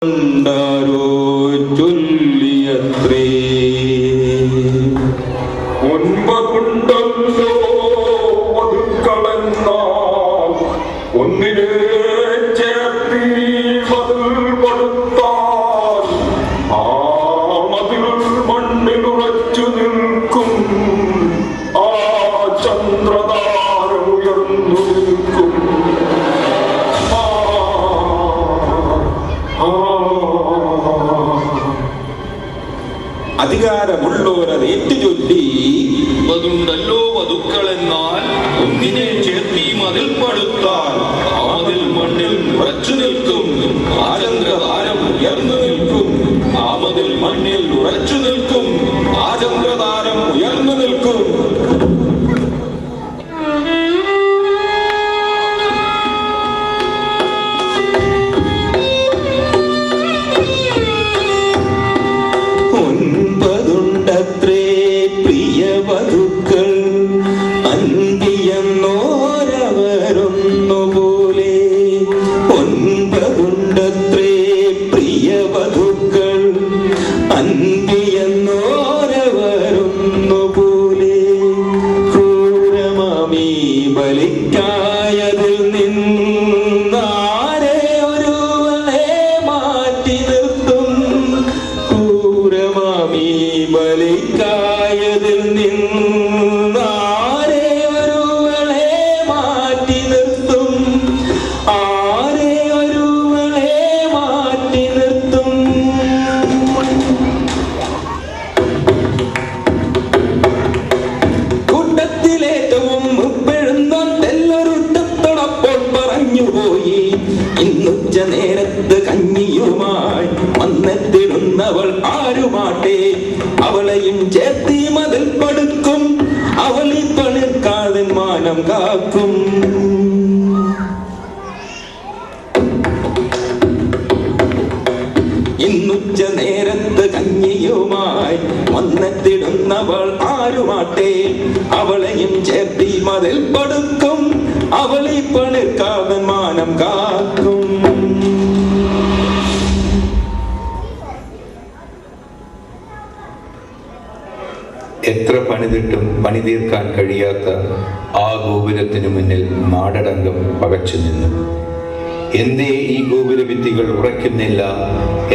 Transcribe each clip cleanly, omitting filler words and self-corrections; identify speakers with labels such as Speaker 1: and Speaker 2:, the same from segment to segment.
Speaker 1: ണ്ടോ ചൊല്ലിയത്രേ ഒൻപതുണ്ടല്ലോ ഒതുക്കളെന്ന ഒന്നിനെ ചേർത്തി മതിൽ കൊടുത്താൽ ആ മതിൽ മണ്ണിൽ ഉറച്ചു നിൽക്കും, ആ ചന്ദ്രതാരം ഉയർന്നു നിൽക്കും. അധികാരമുള്ളോരത് ഏറ്റുചൊല്ലി
Speaker 2: അതുണ്ടല്ലോ വധുക്കളെന്നാൽ ഒന്നിനെ ചേർത്തി മതിൽ പടുത്താൽ ആ മതിൽ മണ്ണിൽ ഉറച്ചു നിൽക്കും, ആ ചന്ദ്രതാരം ഉയർന്നു നിൽക്കും. ആ മതിൽ മണ്ണിൽ ഉറച്ചു നിൽക്കും, ആ ചന്ദ്രതാരം ഉയർന്നു നിൽക്കും.
Speaker 1: ഒൻപതുണ്ടത്രേ പ്രിയവധുക്കൾ അന്തിയെന്നോരവരൊന്നുപോലെ. ഒൻപതുണ്ടത്രേ പ്രിയവധുക്കൾ അന്തിയെന്നോരവരൊന്നുപോലെ. ക്രൂരമാമീ ബലിക്കായതിൽ നിന്നാരെ ഒരുവളെ മാറ്റി നിർത്തും. ക്രൂരമാമീ ബലിക്കായതിൽ നിന്നാരെ ഒരുവളെ മാറ്റി നിർത്തും. ആരെ ഒരുവളെ മാറ്റി നിർത്തും. കൂട്ടത്തിലേറ്റവും മുപ്പെഴുന്നൊട്ടെല്ലൊരുത്തത്തോടൊപ്പോൾ പറഞ്ഞുപോയി. ഇന്നുച്ച നേരത്ത് കഞ്ഞിയുമായി വന്നെത്തിടുന്നവൾ ആരുമാട്ടെ, അവളെയും ചേർത്തി മതിൽ പടുക്കും, അവളി പണിക്കാതെ മാനം കാക്കും. ഇന്നുച്ച നേരത്ത് കഞ്ഞിയുമായി വന്നെത്തിടുന്നവൾ ആരുമാട്ടെ, അവളെയും ചേർത്തി മതിൽ പടുക്കും, അവളി പണിക്കാതെ മാനം കാക്കും.
Speaker 3: എത്ര പണിതിട്ടും പണി തീർക്കാൻ കഴിയാത്ത ആ ഗോപുരത്തിനു മുന്നിൽ നാടടങ്കം പകച്ചു നിന്നു. എന്തേ ഈ ഗോപുരഭിത്തികൾ ഉറയ്ക്കുന്നില്ല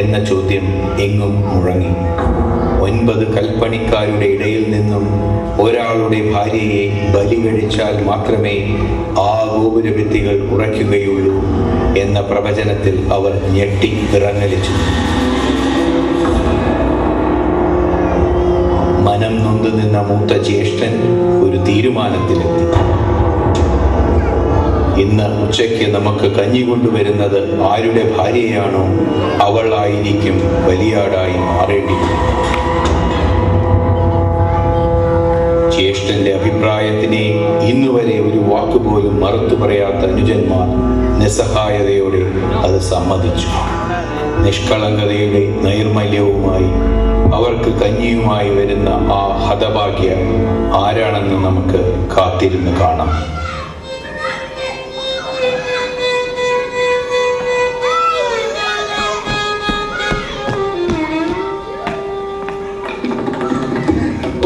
Speaker 3: എന്ന ചോദ്യം എങ്ങും മുഴങ്ങി. 9 കൽപ്പണിക്കാരുടെ ഇടയിൽ നിന്നും ഒരാളുടെ ഭാര്യയെ ബലി കഴിച്ചാൽ മാത്രമേ ആ ഗോപുരഭിത്തികൾ ഉറയ്ക്കുകയുള്ളൂ എന്ന പ്രവചനത്തിൽ അവർ ഞെട്ടി വിറങ്ങലിച്ചു. മനം നൊന്തു നിന്ന മൂത്ത ജ്യേഷ്ഠൻ ഒരു തീരുമാനത്തിലെത്തി. ഇന്ന് ഉച്ചയ്ക്ക് നമുക്ക് കഞ്ഞി കൊണ്ടുവരുന്നത് ആരുടെ ഭാര്യയാണോ അവളായിരിക്കും ബലിയാടായി മാറേണ്ടത്. ജ്യേഷ്ഠന്റെ അഭിപ്രായത്തിനെ ഇന്നുവരെ ഒരു വാക്കുപോലും മറുത്തു പറയാത്ത അനുജന്മാർ നിസ്സഹായതയോടെ അത് സമ്മതിച്ചു. നിഷ്കളങ്കതയുടെ നൈർമല്യവുമായി അവർക്ക് കഞ്ഞിയുമായി വരുന്ന ആ ഹതഭാഗ്യ ആരാണെന്ന് നമുക്ക് കാത്തിരുന്ന് കാണാം.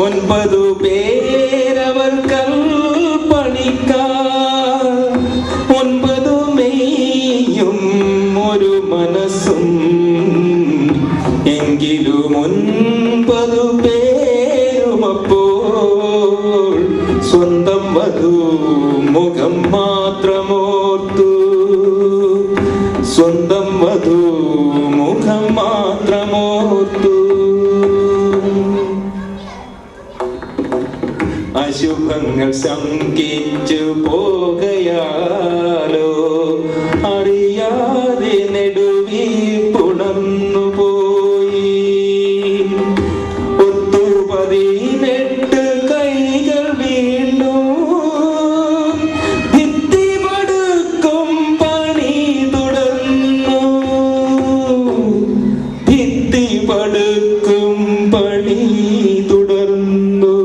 Speaker 1: ഒൻപതു പേരവർ കൽപ്പണിക്കാർ, 9 മെയ്യും ഒരു മനസ്സും. എങ്കിലും 9 പേരുമപ്പോൾ സ്വന്തം വധു മുഖം മാത്രമോർത്തു. സ്വന്തം വധു മുഖം മാത്രമോർത്തു. അശുഭങ്ങൾ ശങ്കിച്ചു പോകയാലോ അറിയാതെ നെടുവി പുണർന്നുപോയി. 18 കൈകൾ വീണ്ടും ഭിത്തി പടുക്കും പണി തുടർന്നു. ഭിത്തി പടുക്കും പണി തുടർന്നു.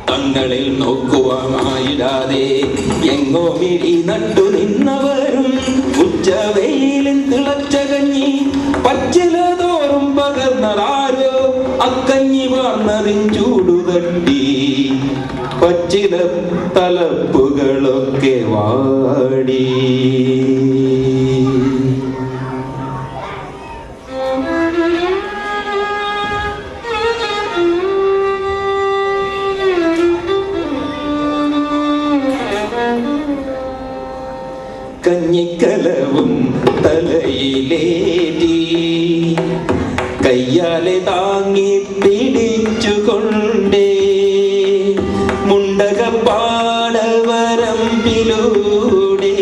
Speaker 1: തങ്ങളിൽ നോക്കുവാനായിടാതെ എങ്ങോ മിഴി നട്ടു നിന്നവരും പൂക്കളൊക്കെ വാടി. കഞ്ഞിക്കലവും തലയിലേറ്റി കയ്യാലെ താങ്ങി പിടിച്ചുകൊണ്ടേ മുണ്ടകപ്പാടവരമ്പിലൂടെ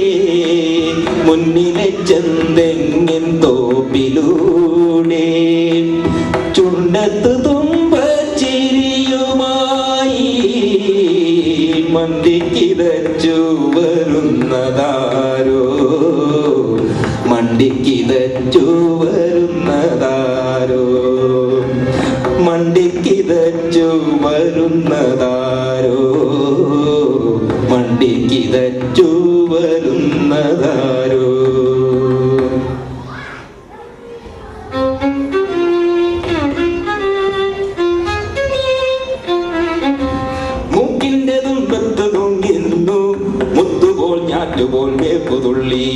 Speaker 1: മുന്നിലെ ചെന്തെങ്ങിൻ തോപ്പിലൂടെ ചുണ്ടത്ത് തുമ്പച്ചിരിയുമായി മണ്ടിക്കിതച്ചു വരുന്നതാരോ, മണ്ടിക്കിതച്ചു വരുന്നതാരോ, മണ്ടിക്കിതച്ചു വരുന്നതാരോ, മണ്ടിക്കിതച്ചു വരുന്നതാരോ. മൂക്കിന്റെ തുമ്പത്ത് തൂങ്ങി നിന്നു മുത്തുപോൽ ഞാറ്റുപോൽ വേപ്പുതുള്ളി.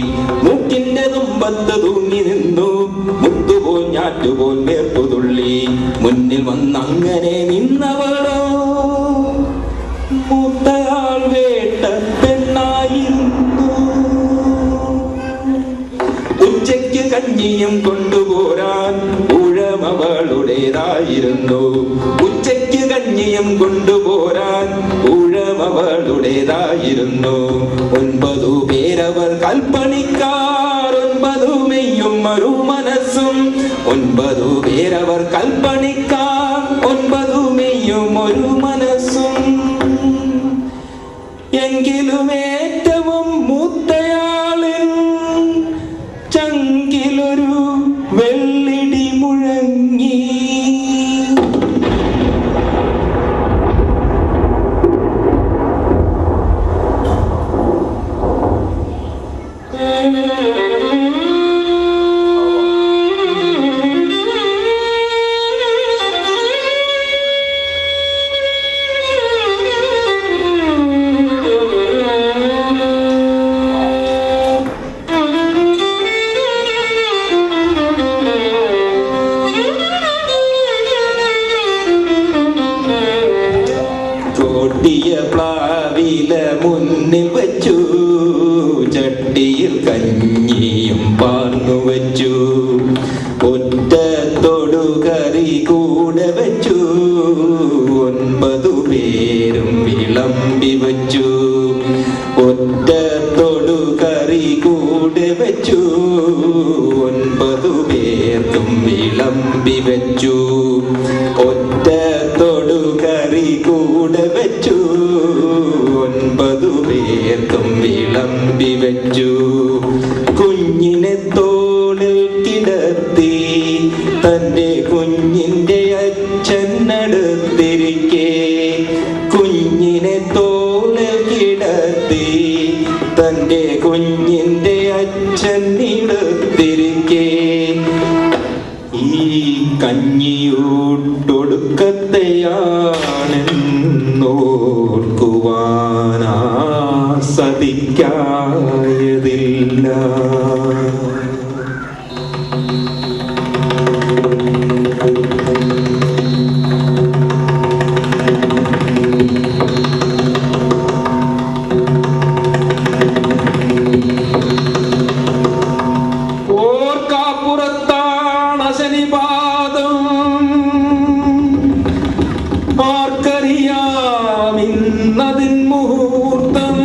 Speaker 1: മൂക്കിന്റെ തുമ്പത്ത് തൂങ്ങി നിന്നു മുത്തുപോൽ ഞാറ്റുപോൽ വേപ്പുതുള്ളി. മുന്നിൽ വന്നങ്ങനെ നിന്നവളോ മൂത്തയാൾ വേട്ട പെണ്ണായിരുന്നു. ഉച്ചയ്ക്ക് കഞ്ഞിയും കൊണ്ടുപോരാൻ ഊഴമവളുടേതായിരുന്നു. ഉച്ചയ്ക്ക് കഞ്ഞിയും കൊണ്ടുപോരാൻ ഊഴമവളുടേതായിരുന്നു. 9 പേരവർ കൽപ്പണിക്കാർ, 9 മെയ്യും ഒരു മനസ്സും. 9 പേരവർ കൽപ്പണിക്കാർ, 9 മെയ്യും ഒരു മനസ്സും. എങ്കിലും ഏറ്റവും മൂത്തയാളിൻ ചങ്കിലൊരു വെള്ളിടി മുഴങ്ങി. കൊടിയ പ്ലാവില മുന്നിൽ വച്ചു, ചട്ടിയിൽ കഞ്ഞിയും പാർന്നു വച്ചു. ഒറ്റത്തൊടു കറി കൂടെ വച്ചു, 9 പേരും വിളമ്പി വച്ചു. ഒറ്റത്തൊടു കറി കൂടെ വച്ചു, 9 പേർക്കും വിളമ്പി വച്ചു. ഒറ്റത്തൊടു കറി കൂടെ വച്ചു, 9 പേർക്കും വിളമ്പി വച്ചു. കുഞ്ഞിനെ തോളിൽ കിടത്തി തന്റെ കുഞ്ഞിന്റെ അച്ഛനടുത്തിരിക്കെ, കുഞ്ഞിനെ തോളിൽ കിടത്തി തന്റെ കുഞ്ഞിന്റെ അച്ഛനിടത്തിരിക്കെ, ഈ കഞ്ഞിയൂട്ടൊടുക്കത്തെയാണെന്നോർക്കുവാനാ സതിക്കായതില്ല. ഓർക്കാപ്പുറത്താണ് ശനിപാദം, ആർക്കറിയാമിന്നതിൻ മുഹൂർത്തം.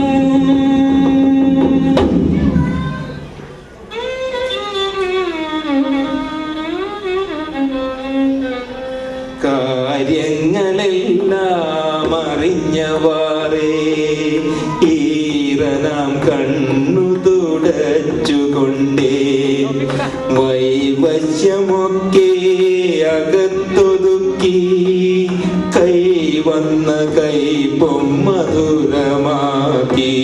Speaker 1: കാര്യങ്ങളെല്ലാം അറിഞ്ഞവാറേ ഈറനാം കണ്ണു തുടച്ചുകൊണ്ടേ വൈവശ്യമൊക്കെ അകത്തൊതുക്കി കൈവന്ന കൈപ്പൊം മധുരമാക്കി.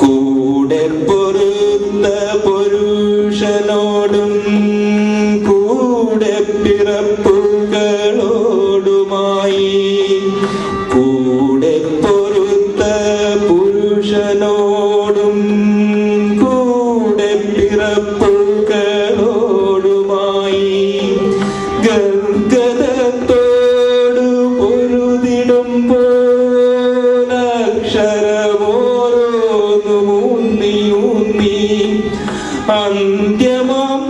Speaker 1: കൂടെ പൊറുത്ത പുരുഷനോടും കൂടെ പിറപ്പുകളോടുമായി, കൂടെ പൊറുത്ത പുരുഷനോടും ഗർഗദത്തോടു പൊരുതിടുമ്പോൾ അക്ഷരമോരോന്നും ഊന്നി അന്ത്യമാം